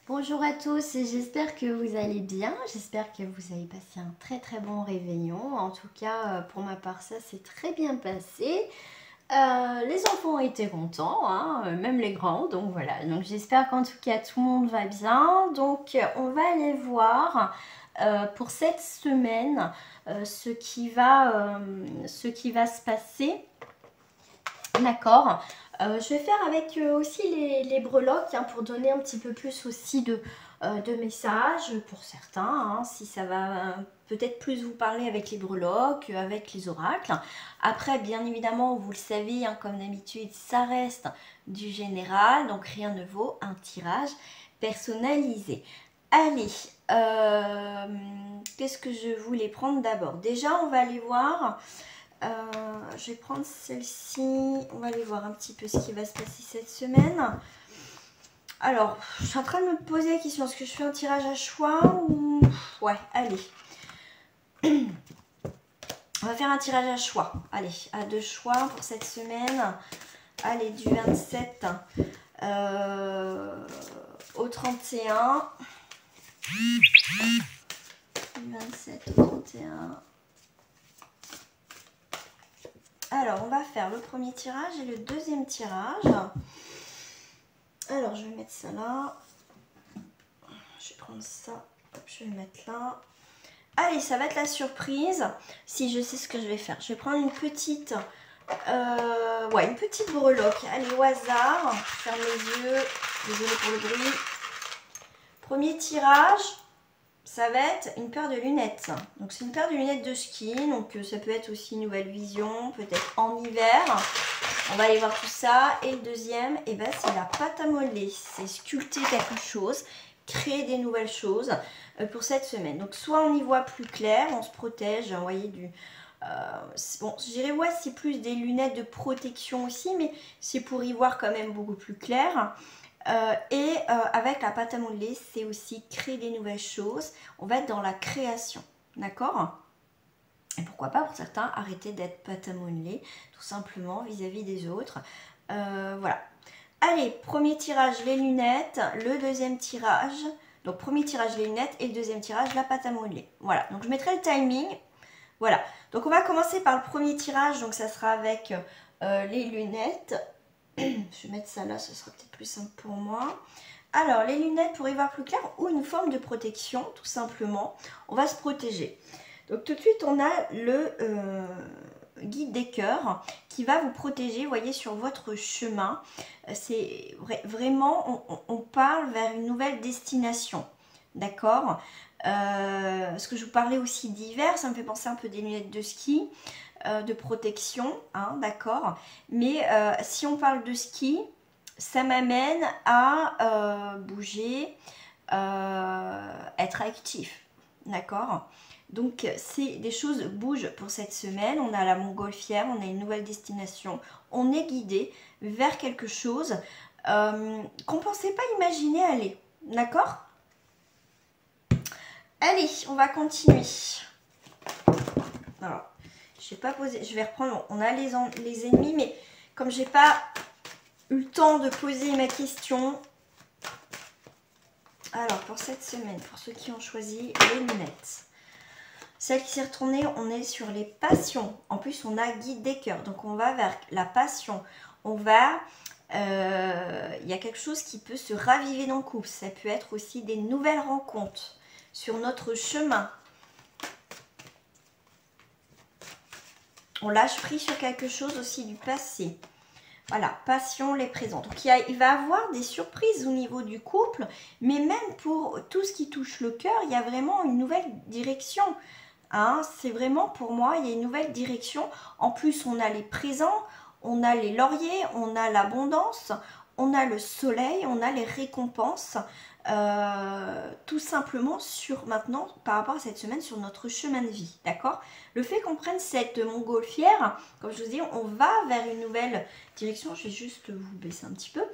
Bonjour à tous et j'espère que vous allez bien, j'espère que vous avez passé un très bon réveillon. En tout cas, pour ma part, ça s'est très bien passé. Les enfants ont été contents, hein, même les grands, donc voilà. Donc j'espère qu'en tout cas tout le monde va bien. Donc on va aller voir pour cette semaine ce qui va se passer. D'accord. Je vais faire avec aussi les breloques hein, pour donner un petit peu plus aussi de messages pour certains, hein, si ça va peut-être plus vous parler avec les breloques, avec les oracles. Après, bien évidemment, vous le savez, hein, comme d'habitude, ça reste du général, donc rien ne vaut un tirage personnalisé. Allez, qu'est-ce que je voulais prendre d'abord? Déjà, on va aller voir... je vais prendre celle-ci. On va aller voir un petit peu ce qui va se passer cette semaine. Alors, je suis en train de me poser la question. Est-ce que je fais un tirage à choix ou... Ouais, allez. On va faire un tirage à choix. Allez, à deux choix pour cette semaine. Allez, du 27 au 31. Du 27 au 31. Alors, on va faire le premier tirage et le deuxième tirage. Alors, je vais mettre ça là. Je vais prendre ça. Hop, je vais le mettre là. Allez, ça va être la surprise. Si, je sais ce que je vais faire. Je vais prendre une petite... une petite breloque. Allez, au hasard. Je ferme les yeux. Désolée pour le bruit. Premier tirage. Ça va être une paire de lunettes. Donc, c'est une paire de lunettes de ski. Donc, ça peut être aussi une nouvelle vision. Peut-être en hiver. On va aller voir tout ça. Et le deuxième, eh ben, c'est la pâte à modeler. C'est sculpter quelque chose, créer des nouvelles choses pour cette semaine. Donc, soit on y voit plus clair, on se protège. Vous voyez, bon, je dirais, ouais, c'est plus des lunettes de protection aussi, mais c'est pour y voir quand même beaucoup plus clair. Avec la pâte à modeler, c'est aussi créer des nouvelles choses. On va être dans la création. D'accord ? Et pourquoi pas pour certains arrêter d'être pâte à modeler, tout simplement vis-à-vis des autres. Voilà. Allez, premier tirage les lunettes, le deuxième tirage, donc premier tirage les lunettes et le deuxième tirage la pâte à modeler. Voilà, donc je mettrai le timing. Voilà, donc on va commencer par le premier tirage, donc ça sera avec les lunettes. Je vais mettre ça là, ce sera peut-être plus simple pour moi. Alors, les lunettes pour y voir plus clair ou une forme de protection, tout simplement. On va se protéger. Donc tout de suite, on a le guide des cœurs qui va vous protéger, vous voyez, sur votre chemin. C'est vraiment, on parle vers une nouvelle destination, d'accord. Parce que je vous parlais aussi d'hiver, ça me fait penser un peu des lunettes de ski, de protection, hein, d'accord. Mais si on parle de ski, ça m'amène à bouger, être actif, d'accord. Donc, c'est des choses bougent pour cette semaine. On a la montgolfière, on a une nouvelle destination. On est guidé vers quelque chose qu'on ne pensait pas imaginer aller. D'accord? Allez, on va continuer. Alors, je vais pas poser, je vais reprendre. On a les ennemis, mais comme j'ai pas eu le temps de poser ma question. Alors, pour cette semaine, pour ceux qui ont choisi les lunettes. Celle qui s'est retournée, on est sur les passions. En plus, on a guide des cœurs. Donc, on va vers la passion. On va... Il y a quelque chose qui peut se raviver dans le couple. Ça peut être aussi des nouvelles rencontres sur notre chemin. On lâche prise sur quelque chose aussi du passé. Voilà, passion, les présents. Donc, il va y avoir des surprises au niveau du couple. Mais même pour tout ce qui touche le cœur, il y a vraiment une nouvelle direction. Hein, c'est vraiment pour moi, il y a une nouvelle direction. En plus, on a les présents, on a les lauriers, on a l'abondance, on a le soleil, on a les récompenses. Tout simplement sur maintenant, par rapport à cette semaine, sur notre chemin de vie. D'accord? Le fait qu'on prenne cette montgolfière, comme je vous dis, on va vers une nouvelle direction. Je vais juste vous baisser un petit peu.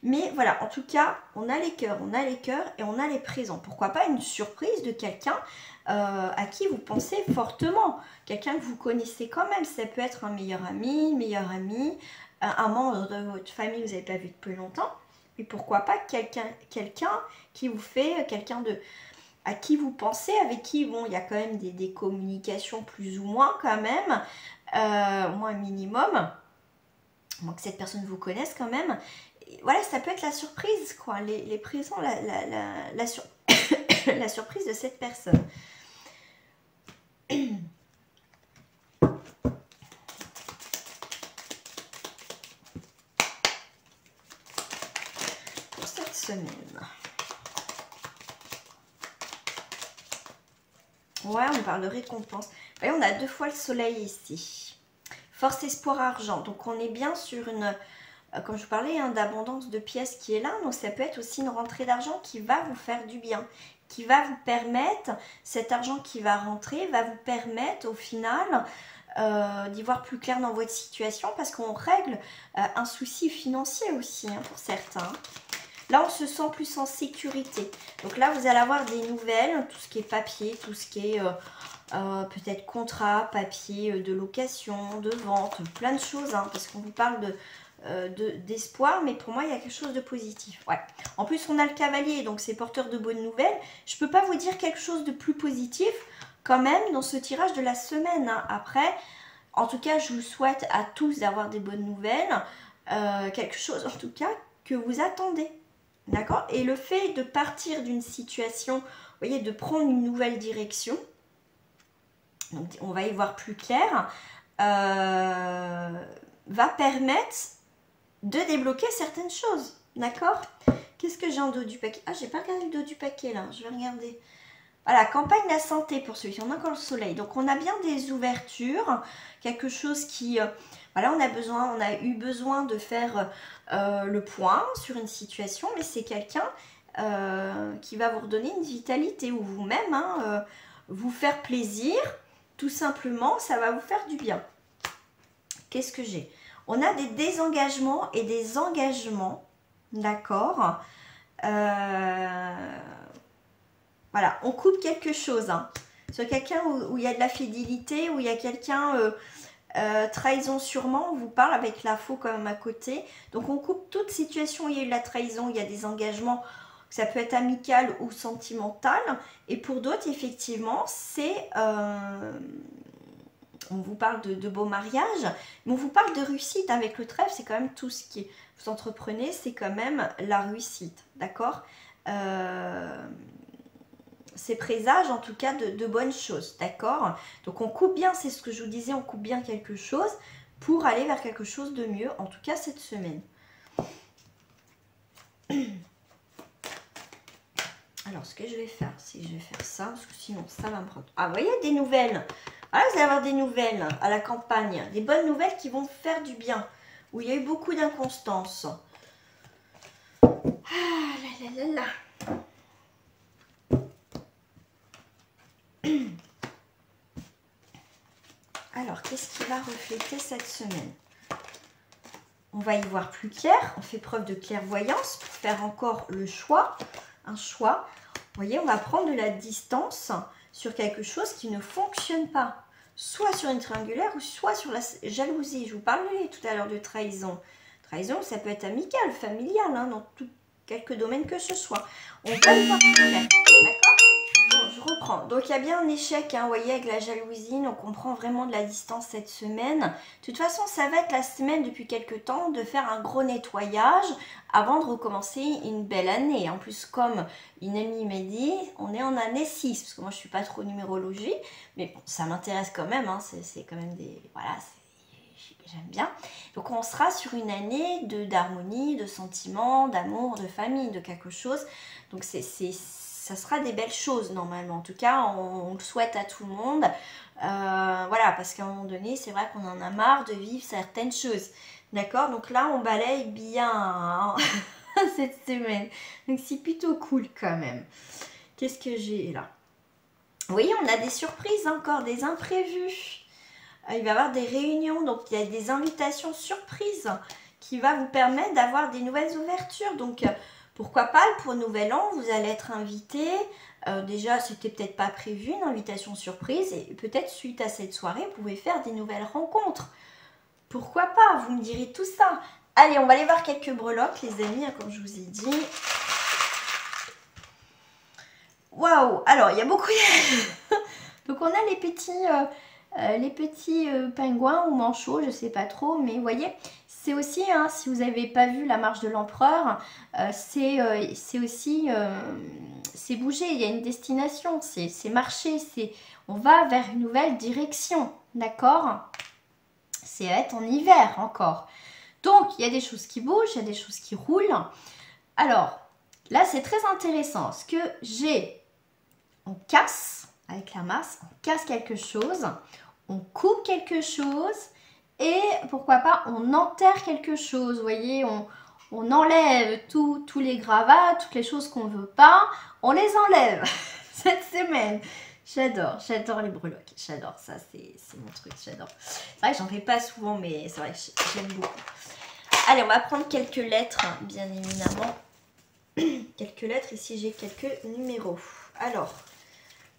Mais voilà, en tout cas, on a les cœurs et on a les présents. Pourquoi pas une surprise de quelqu'un à qui vous pensez fortement. Quelqu'un que vous connaissez quand même. Ça peut être un meilleur ami, une meilleure amie, un membre de votre famille que vous n'avez pas vu depuis longtemps. Et pourquoi pas quelqu'un qui vous fait, à qui vous pensez, avec qui, bon, il y a quand même des communications plus ou moins quand même, au moins un minimum, donc que cette personne vous connaisse quand même. Et voilà, ça peut être la surprise, quoi, les présents, la surprise de cette personne. Pour cette semaine. Ouais, on parle de récompense. Vous voyez, on a 2 fois le soleil ici. Force, espoir, argent. Donc on est bien sur une, comme je vous parlais, hein, d'abondance de pièces qui est là. Donc ça peut être aussi une rentrée d'argent qui va vous faire du bien, qui va vous permettre, cet argent qui va rentrer, va vous permettre au final d'y voir plus clair dans votre situation, parce qu'on règle un souci financier aussi, hein, pour certains. Là, on se sent plus en sécurité. Donc là, vous allez avoir des nouvelles, tout ce qui est papier, tout ce qui est peut-être contrat, papier de location, de vente, plein de choses, hein, parce qu'on vous parle d'espoir, mais pour moi, il y a quelque chose de positif. Ouais. En plus, on a le cavalier, donc c'est porteur de bonnes nouvelles. Je ne peux pas vous dire quelque chose de plus positif quand même dans ce tirage de la semaine, hein. Après, en tout cas, je vous souhaite à tous d'avoir des bonnes nouvelles, quelque chose en tout cas que vous attendez. D'accord? Et le fait de partir d'une situation, vous voyez, de prendre une nouvelle direction, donc on va y voir plus clair, va permettre de débloquer certaines choses. D'accord? Qu'est-ce que j'ai en dos du paquet? Ah, j'ai pas regardé le dos du paquet là, je vais regarder. Voilà, campagne la santé pour celui-ci, on a encore le soleil. Donc on a bien des ouvertures, quelque chose qui... voilà, on a eu besoin de faire le point sur une situation, mais c'est quelqu'un qui va vous redonner une vitalité, ou vous-même, hein, vous faire plaisir, tout simplement, ça va vous faire du bien. Qu'est-ce que j'ai? On a des désengagements et des engagements, d'accord. Voilà, on coupe quelque chose, hein. Sur quelqu'un où il y a de la fidélité, où il y a quelqu'un... trahison sûrement, on vous parle avec la faux quand même à côté. Donc on coupe toute situation où il y a eu de la trahison, il y a des engagements, ça peut être amical ou sentimental. Et pour d'autres, effectivement, c'est... on vous parle de beaux mariages, mais on vous parle de réussite avec le trèfle, c'est quand même tout ce qui vous entreprenez, c'est quand même la réussite, d'accord. C'est présage en tout cas de bonnes choses, d'accord. Donc on coupe bien, c'est ce que je vous disais, on coupe bien quelque chose pour aller vers quelque chose de mieux, en tout cas cette semaine. Alors ce que je vais faire, c'est que je vais faire ça, parce que sinon ça va me prendre... Ah, vous voyez, des nouvelles. Ah, vous allez avoir des nouvelles à la campagne, des bonnes nouvelles qui vont faire du bien, où il y a eu beaucoup d'inconstance. Ah là là là là. Alors, qu'est-ce qui va refléter cette semaine? On va y voir plus clair. On fait preuve de clairvoyance pour faire encore le choix. Un choix. Vous voyez, on va prendre de la distance sur quelque chose qui ne fonctionne pas. Soit sur une triangulaire ou soit sur la jalousie. Je vous parlais tout à l'heure de trahison. Trahison, ça peut être amical, familial, hein, dans quelques domaines que ce soit. On va y voir plus clair. D'accord? Bon, je reprends. Donc, il y a bien un échec, hein, vous voyez, avec la jalousie. Donc, on prend vraiment de la distance cette semaine. De toute façon, ça va être la semaine depuis quelques temps de faire un gros nettoyage avant de recommencer une belle année. En plus, comme une amie m'a dit, on est en année 6. Parce que moi, je ne suis pas trop numérologie. Mais bon, ça m'intéresse quand même. Hein, c'est quand même des... Voilà, j'aime bien. Donc, on sera sur une année d'harmonie, de sentiments, d'amour, de famille, de quelque chose. Donc, ça sera des belles choses normalement. En tout cas, on le souhaite à tout le monde. Voilà, parce qu'à un moment donné, c'est vrai qu'on en a marre de vivre certaines choses. D'accord? Donc là, on balaye bien, hein, cette semaine. Donc c'est plutôt cool quand même. Qu'est-ce que j'ai là? Oui, on a des surprises encore, des imprévus. Il va y avoir des réunions, donc il y a des invitations surprises qui va vous permettre d'avoir des nouvelles ouvertures. Donc... pourquoi pas, pour Nouvel An, vous allez être invité. Déjà, c'était peut-être pas prévu, une invitation surprise. Et peut-être suite à cette soirée, vous pouvez faire des nouvelles rencontres. Pourquoi pas? Vous me direz tout ça. Allez, on va aller voir quelques breloques, les amis, hein, comme je vous ai dit. Waouh! Alors, il y a beaucoup... Donc, on a les petits pingouins ou manchots, je sais pas trop. Mais vous voyez, c'est aussi, hein, si vous n'avez pas vu la marche de l'empereur, c'est aussi... c'est bouger, il y a une destination, c'est marcher, on va vers une nouvelle direction, d'accord? C'est être en hiver encore. Donc, il y a des choses qui bougent, il y a des choses qui roulent. Alors, là, c'est très intéressant. Ce que j'ai, on casse avec la masse, on casse quelque chose, on coupe quelque chose et pourquoi pas, on enterre quelque chose. Vous voyez, on enlève tous les gravats, toutes les choses qu'on ne veut pas, on les enlève cette semaine. J'adore les breloques, j'adore ça, c'est mon truc, j'adore. C'est vrai que j'en fais pas souvent, mais c'est vrai que j'aime beaucoup. Allez, on va prendre quelques lettres, bien évidemment. Quelques lettres, ici j'ai quelques numéros. Alors,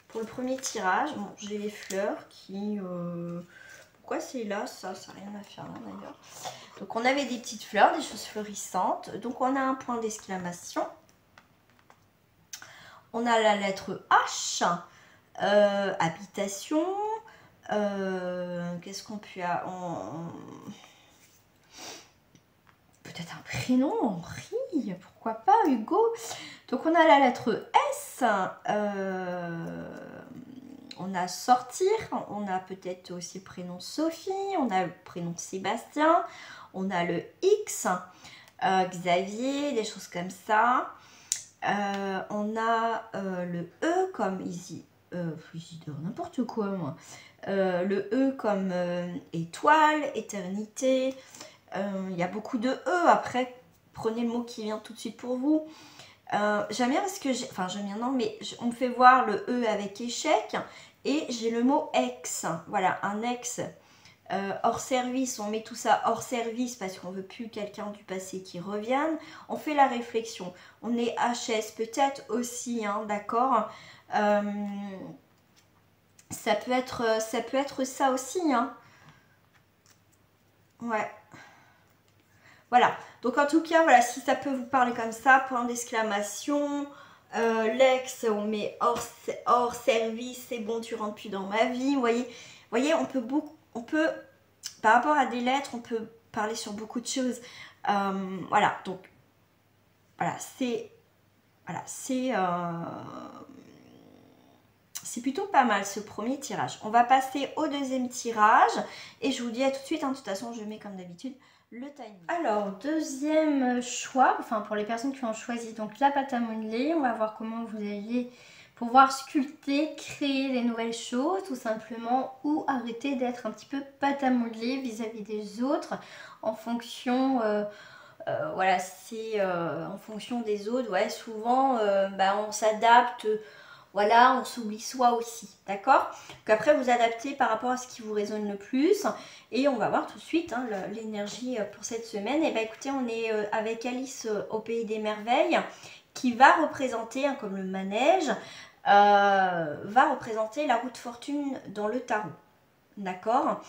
pour le premier tirage, bon, j'ai les fleurs qui... Pourquoi c'est là? Ça n'a rien à faire là d'ailleurs. Donc on avait des petites fleurs, des choses fleurissantes. Donc on a un point d'exclamation. On a la lettre H. Habitation. Qu'est-ce qu'on peut... Peut-être un prénom, Henri, pourquoi pas, Hugo. Donc on a la lettre S, on a sortir, on a peut-être aussi le prénom Sophie, on a le prénom Sébastien, on a le X, Xavier, des choses comme ça. On a le E comme Isidore, n'importe quoi moi. Le E comme étoile, éternité. Il y a beaucoup de E. Après, prenez le mot qui vient tout de suite pour vous. J'aime bien parce que j'aime bien, non, mais on me fait voir le E avec échec et j'ai le mot ex. Voilà, un ex hors service. On met tout ça hors service parce qu'on veut plus quelqu'un du passé qui revienne. On fait la réflexion. On est HS peut-être aussi, hein, d'accord. Ça peut être ça aussi, hein. Ouais. Voilà, donc en tout cas, voilà, si ça peut vous parler comme ça, point d'exclamation, l'ex, on met hors service, c'est bon, tu rentres plus dans ma vie, vous voyez, on peut, par rapport à des lettres, on peut parler sur beaucoup de choses. Voilà, donc, voilà, c'est plutôt pas mal ce premier tirage. On va passer au deuxième tirage et je vous dis à tout de suite, hein, de toute façon, je mets comme d'habitude le timing. Alors, deuxième choix, enfin pour les personnes qui ont choisi donc la pâte à modeler, on va voir comment vous allez pouvoir sculpter, créer des nouvelles choses tout simplement ou arrêter d'être un petit peu pâte à modeler vis-à-vis des autres en fonction... voilà, c'est en fonction des autres, ouais, souvent on s'adapte, voilà, on s'oublie soi aussi, d'accord? Donc après vous adaptez par rapport à ce qui vous résonne le plus et on va voir tout de suite, hein, l'énergie pour cette semaine. Et bien écoutez, on est avec Alice au Pays des Merveilles qui va représenter, hein, comme le manège, va représenter la roue de fortune dans le tarot, d'accord?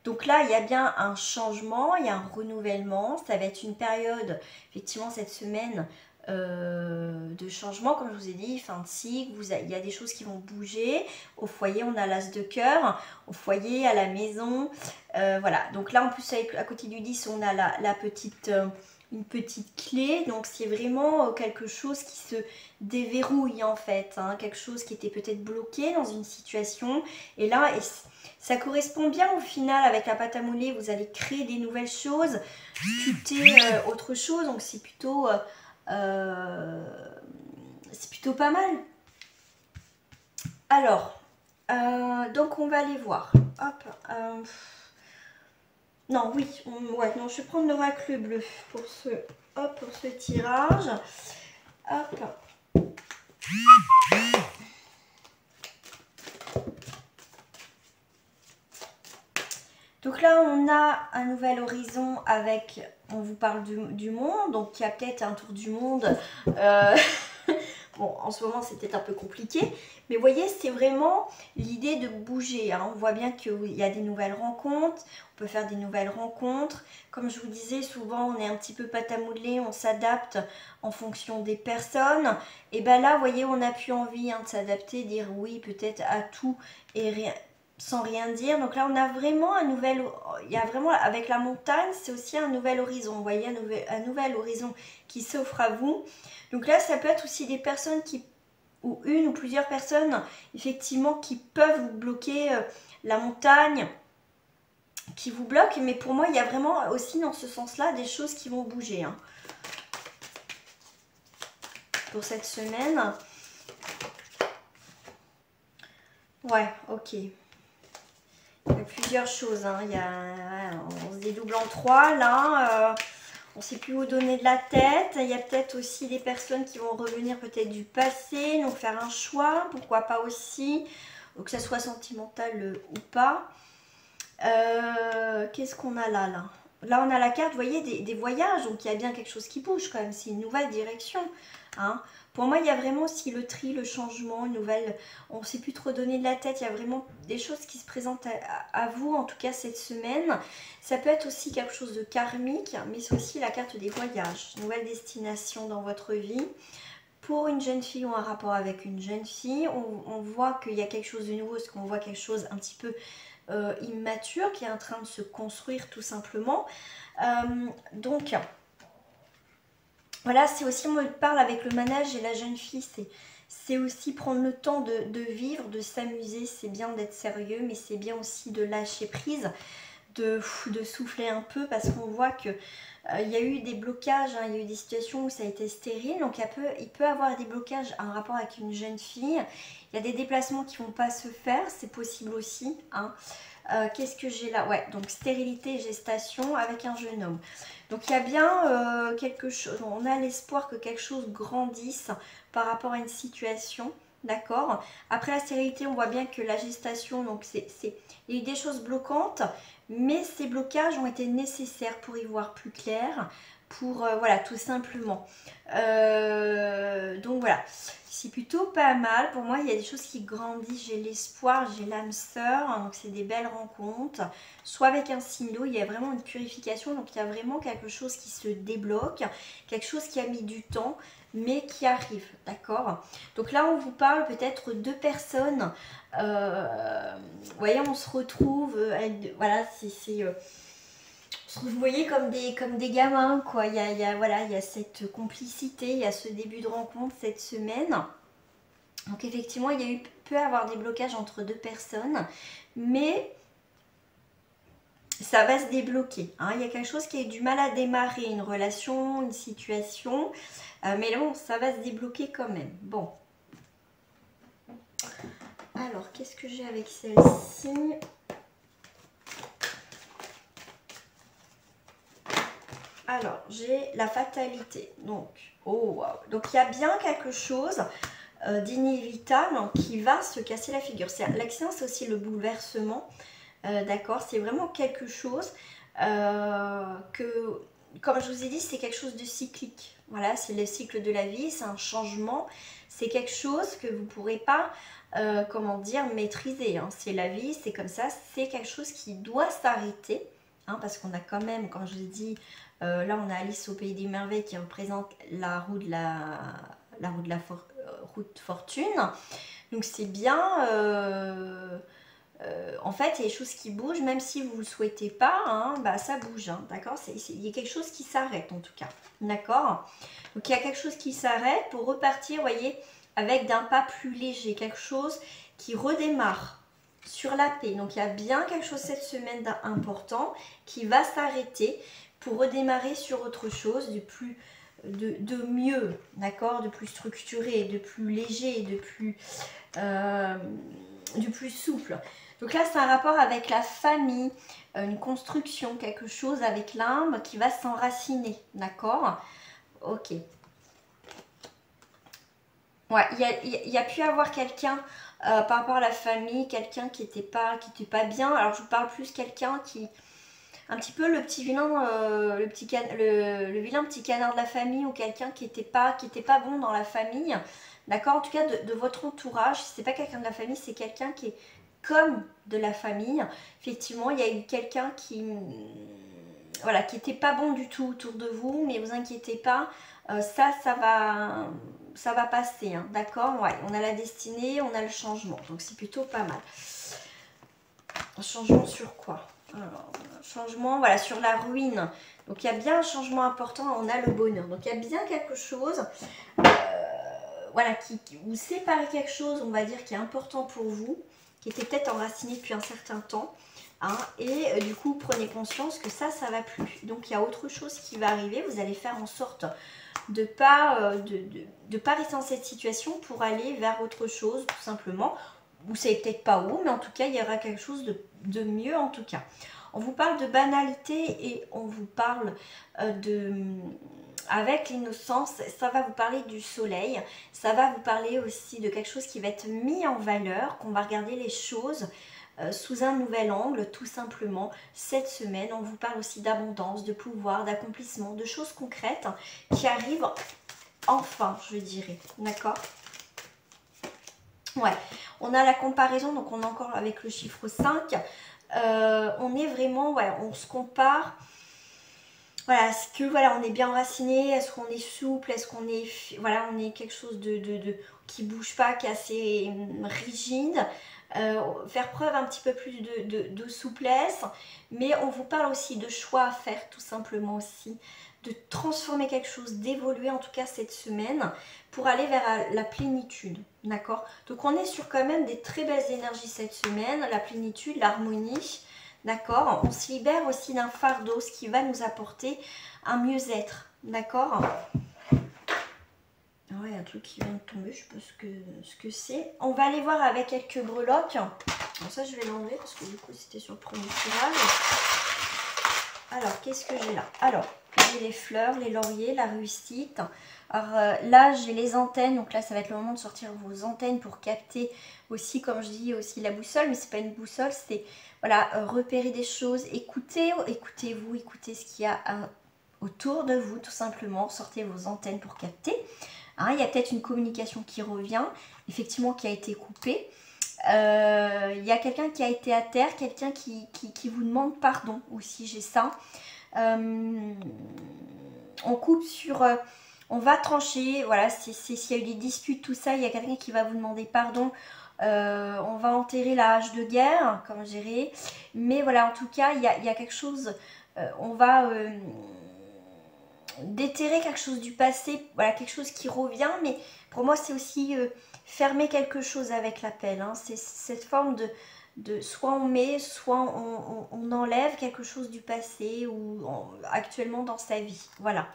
Donc là, il y a bien un changement, il y a un renouvellement. Ça va être une période, effectivement, cette semaine de changement, comme je vous ai dit, fin de cycle. Il y a des choses qui vont bouger. Au foyer, on a l'as de cœur. Au foyer, à la maison. Voilà. Donc là, en plus, à côté du 10, on a une petite clé. Donc c'est vraiment quelque chose qui se déverrouille en fait, hein, quelque chose qui était peut-être bloqué dans une situation et là ça correspond bien au final avec la pâte à modeler. Vous allez créer des nouvelles choses, sculpter autre chose, donc c'est plutôt pas mal. Alors donc on va aller voir. Hop, non, oui, ouais, non, je vais prendre l'oracle bleu pour ce tirage. Hop. Donc là, on a un nouvel horizon avec, on vous parle du monde, donc il y a peut-être un tour du monde. Bon, en ce moment, c'est peut-être un peu compliqué. Mais vous voyez, c'est vraiment l'idée de bouger. Hein. On voit bien qu'il y a des nouvelles rencontres. On peut faire des nouvelles rencontres. Comme je vous disais, souvent, on est un petit peu pâte à modeler. On s'adapte en fonction des personnes. Et bien là, vous voyez, on n'a plus envie de s'adapter, dire oui peut-être à tout et rien, sans rien dire. Donc là, on a vraiment un nouvel... Il y a vraiment, avec la montagne, c'est aussi un nouvel horizon. Vous voyez, un nouvel horizon qui s'offre à vous. Donc là, ça peut être aussi des personnes qui... ou une ou plusieurs personnes, effectivement, qui peuvent vous bloquer la montagne, qui vous bloquent. Mais pour moi, il y a vraiment aussi, dans ce sens-là, des choses qui vont bouger. Hein. Pour cette semaine. Ouais, ok. Il y a plusieurs choses. Hein. On se dédouble en trois là. On ne sait plus où donner de la tête. Il y a peut-être aussi des personnes qui vont revenir peut-être du passé, donc faire un choix. Pourquoi pas aussi, que ça soit sentimental ou pas. Qu'est-ce qu'on a là, là, on a la carte, vous voyez, des voyages. Donc, il y a bien quelque chose qui bouge quand même. C'est une nouvelle direction. Hein. Pour moi, il y a vraiment aussi le tri, le changement, une nouvelle... On ne sait plus trop donner de la tête. Il y a vraiment des choses qui se présentent à vous, en tout cas cette semaine. Ça peut être aussi quelque chose de karmique, mais c'est aussi la carte des voyages. Nouvelle destination dans votre vie. Pour une jeune fille ou un rapport avec une jeune fille, on voit qu'il y a quelque chose de nouveau, parce qu'on voit quelque chose un petit peu... immature qui est en train de se construire tout simplement. Donc voilà, c'est aussi, moi je parle avec le manège et la jeune fille, c'est aussi prendre le temps de vivre, de s'amuser. C'est bien d'être sérieux, mais c'est bien aussi de lâcher prise, de souffler un peu, parce qu'on voit que il y a eu des blocages, hein, il y a eu des situations où ça a été stérile, donc il peut avoir des blocages en rapport avec une jeune fille. Il y a des déplacements qui ne vont pas se faire, c'est possible aussi. Hein. Qu'est-ce que j'ai là? Ouais, donc stérilité et gestation avec un jeune homme. Donc il y a bien quelque chose, on a l'espoir que quelque chose grandisse par rapport à une situation. D'accord. Après la stérilité, on voit bien que la gestation, donc il y a eu des choses bloquantes, mais ces blocages ont été nécessaires pour y voir plus clair, pour, voilà, tout simplement. Donc voilà, c'est plutôt pas mal. Pour moi, il y a des choses qui grandissent, j'ai l'espoir, j'ai l'âme sœur, hein, donc c'est des belles rencontres. Soit avec un signe d'eau, il y a vraiment une purification, donc il y a vraiment quelque chose qui se débloque, quelque chose qui a mis du temps, mais qui arrive, d'accord. Donc là, on vous parle peut-être deux personnes. Vous voyez, on se retrouve, voilà, vous voyez, comme des gamins, quoi. Voilà, il y a cette complicité, il y a ce début de rencontre cette semaine. Donc effectivement, peut y avoir des blocages entre deux personnes, mais ça va se débloquer. Hein. Il y a quelque chose qui a eu du mal à démarrer, une relation, une situation, mais bon, ça va se débloquer quand même. Bon. Alors, qu'est-ce que j'ai avec celle-ci ? Alors, j'ai la fatalité. Donc, oh wow. Donc, il y a bien quelque chose d'inévitable qui va se casser la figure. L'accident, c'est aussi le bouleversement. D'accord, c'est vraiment quelque chose que, comme je vous ai dit, c'est quelque chose de cyclique. Voilà, c'est le cycle de la vie, c'est un changement. C'est quelque chose que vous ne pourrez pas, comment dire, maîtriser. Hein. C'est la vie, c'est comme ça. C'est quelque chose qui doit s'arrêter. Hein, parce qu'on a quand même, comme je vous ai dit, là on a Alice au Pays des Merveilles qui représente la roue de route fortune. Donc c'est bien, en fait il y a des choses qui bougent, même si vous ne le souhaitez pas, hein, bah, ça bouge, hein, d'accord. Il y a quelque chose qui s'arrête en tout cas, d'accord. Donc il y a quelque chose qui s'arrête pour repartir, vous voyez, avec d'un pas plus léger, quelque chose qui redémarre sur la paix. Donc il y a bien quelque chose cette semaine d'important qui va s'arrêter pour redémarrer sur autre chose de mieux, d'accord, de plus structuré, de plus léger, de plus souple. Donc là c'est un rapport avec la famille, une construction, quelque chose avec l'âme qui va s'enraciner, d'accord. Ok. Ouais, il y a pu avoir quelqu'un par rapport à la famille, quelqu'un qui était pas bien. Alors je vous parle plus quelqu'un qui, un petit peu le petit vilain, le vilain petit canard de la famille, ou quelqu'un qui était pas bon dans la famille. d'accord? En tout cas, de votre entourage. C'est pas quelqu'un de la famille, c'est quelqu'un qui est comme de la famille. Effectivement, il y a eu quelqu'un qui... Voilà, qui n'était pas bon du tout autour de vous, mais vous inquiétez pas, ça va passer, hein, d'accord? Ouais, on a la destinée, on a le changement, donc c'est plutôt pas mal. Un changement sur quoi? Alors, changement, voilà, sur la ruine. Donc il y a bien un changement important, on a le bonheur. Donc il y a bien quelque chose, voilà, qui vous séparez quelque chose, on va dire, qui est important pour vous, qui était peut-être enraciné depuis un certain temps. Hein, et du coup, prenez conscience que ça va plus. Donc il y a autre chose qui va arriver. Vous allez faire en sorte de pas rester dans cette situation pour aller vers autre chose, tout simplement. Vous savez peut-être pas où, mais en tout cas, il y aura quelque chose de mieux en tout cas. On vous parle de banalité et on vous parle avec l'innocence, ça va vous parler du soleil, ça va vous parler aussi de quelque chose qui va être mis en valeur, qu'on va regarder les choses sous un nouvel angle, tout simplement. Cette semaine, on vous parle aussi d'abondance, de pouvoir, d'accomplissement, de choses concrètes qui arrivent enfin, je dirais, d'accord? Ouais, on a la comparaison, donc on est encore avec le chiffre 5. On est vraiment, ouais, on se compare. Voilà, est-ce que voilà, on est bien enraciné, est-ce qu'on est souple, est-ce qu'on est, voilà, on est quelque chose qui bouge pas, qui est assez rigide. Faire preuve un petit peu plus de souplesse, mais on vous parle aussi de choix à faire tout simplement aussi, de transformer quelque chose, d'évoluer en tout cas cette semaine pour aller vers la plénitude, d'accord? Donc on est sur quand même des très belles énergies cette semaine, la plénitude, l'harmonie, d'accord? On se libère aussi d'un fardeau, ce qui va nous apporter un mieux-être, d'accord? Ah ouais, un truc qui vient de tomber, je sais pas ce que c'est. On va aller voir avec quelques breloques. Alors ça, je vais l'enlever parce que du coup, c'était sur le premier tirage. Alors, qu'est-ce que j'ai là? Alors, j'ai les fleurs, les lauriers, la réussite. Alors là, j'ai les antennes. Donc là, ça va être le moment de sortir vos antennes pour capter aussi, comme je dis, aussi la boussole. Mais c'est pas une boussole, c'est voilà, repérer des choses. Écoutez-vous, écoutez ce qu'il y a autour de vous, tout simplement. Sortez vos antennes pour capter. Hein, il y a peut-être une communication qui revient, effectivement qui a été coupée. Il y a quelqu'un qui a été à terre, quelqu'un qui vous demande pardon aussi, j'ai ça. On coupe sur... on va trancher, voilà, s'il y a eu des disputes, tout ça, il y a quelqu'un qui va vous demander pardon. On va enterrer la hache de guerre, comme je dirais. Mais voilà, en tout cas, il y a quelque chose... on va... déterrer quelque chose du passé, voilà, quelque chose qui revient, mais pour moi c'est aussi fermer quelque chose avec l'appel, hein. C'est cette forme de soit on met, soit on enlève quelque chose du passé ou actuellement dans sa vie, voilà.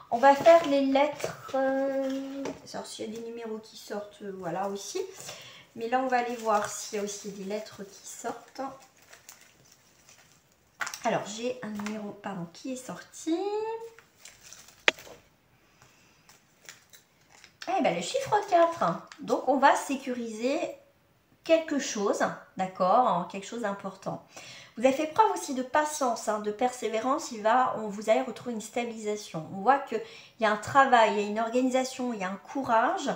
On va faire les lettres, alors s'il y a des numéros qui sortent, voilà aussi, mais là on va aller voir s'il y a aussi des lettres qui sortent. Alors j'ai un numéro, pardon, qui est sorti. Eh bien, le chiffre 4. Donc, on va sécuriser quelque chose, d'accord, quelque chose d'important. Vous avez fait preuve aussi de patience, hein, de persévérance. Vous allez retrouver une stabilisation. On voit qu'il y a un travail, il y a une organisation, il y a un courage.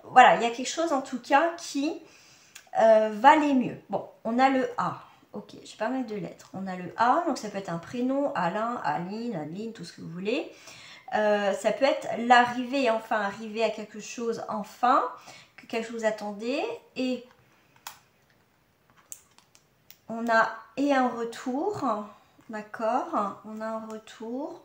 Voilà, il y a quelque chose en tout cas qui va aller mieux. Bon, on a le A. Ok, j'ai pas mal de lettres. On a le A, donc ça peut être un prénom, Alain, Aline, Adeline, tout ce que vous voulez. Ça peut être l'arrivée, enfin arriver à quelque chose, enfin, que quelque chose attendait. Et on a un retour, d'accord, on a un retour.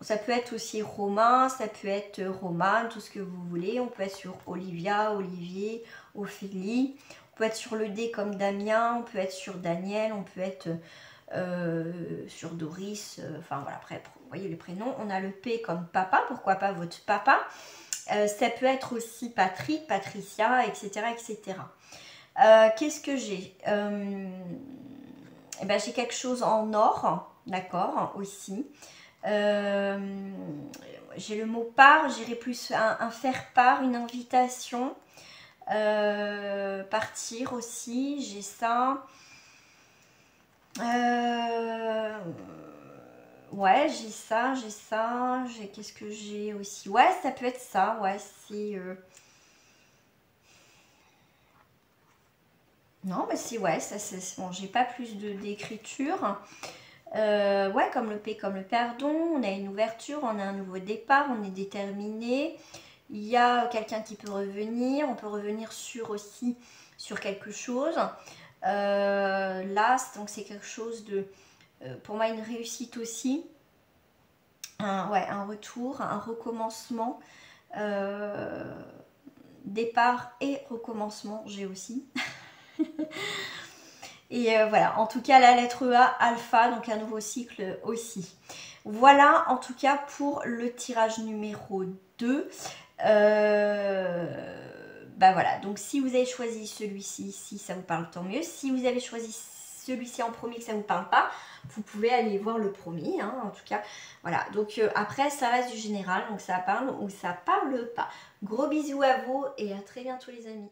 Ça peut être aussi Romain, ça peut être Romane, tout ce que vous voulez. On peut être sur Olivia, Olivier, Ophélie. On peut être sur le D comme Damien, on peut être sur Daniel, on peut être sur Doris. Enfin voilà, après, vous voyez les prénoms. On a le P comme papa, pourquoi pas votre papa. Ça peut être aussi Patrick, Patricia, etc. etc. Qu'est-ce que j'ai eh ben, j'ai quelque chose en or, d'accord, aussi. J'ai le mot part, j'irai plus un faire-part, une invitation. Partir aussi, j'ai ça. Ouais, j'ai ça, qu'est-ce que j'ai aussi? Ouais, ça peut être ça, ouais, c'est... Non, mais si, ouais, ça c'est bon, j'ai pas plus d'écriture. Ouais, comme le P, comme le pardon, on a une ouverture, on a un nouveau départ, on est déterminé. Il y a quelqu'un qui peut revenir, on peut revenir aussi sur quelque chose. Là, donc c'est quelque chose de, pour moi, une réussite aussi. Un retour, un recommencement. Départ et recommencement, j'ai aussi. Et voilà, en tout cas la lettre A, alpha, donc un nouveau cycle aussi. Voilà en tout cas pour le tirage numéro 2. Bah voilà, donc si vous avez choisi celui-ci, si ça vous parle, tant mieux. Si vous avez choisi celui-ci en premier que ça ne vous parle pas, vous pouvez aller voir le premier, hein, en tout cas. Voilà, donc après ça reste du général, donc ça parle ou ça parle pas. Gros bisous à vous et à très bientôt les amis.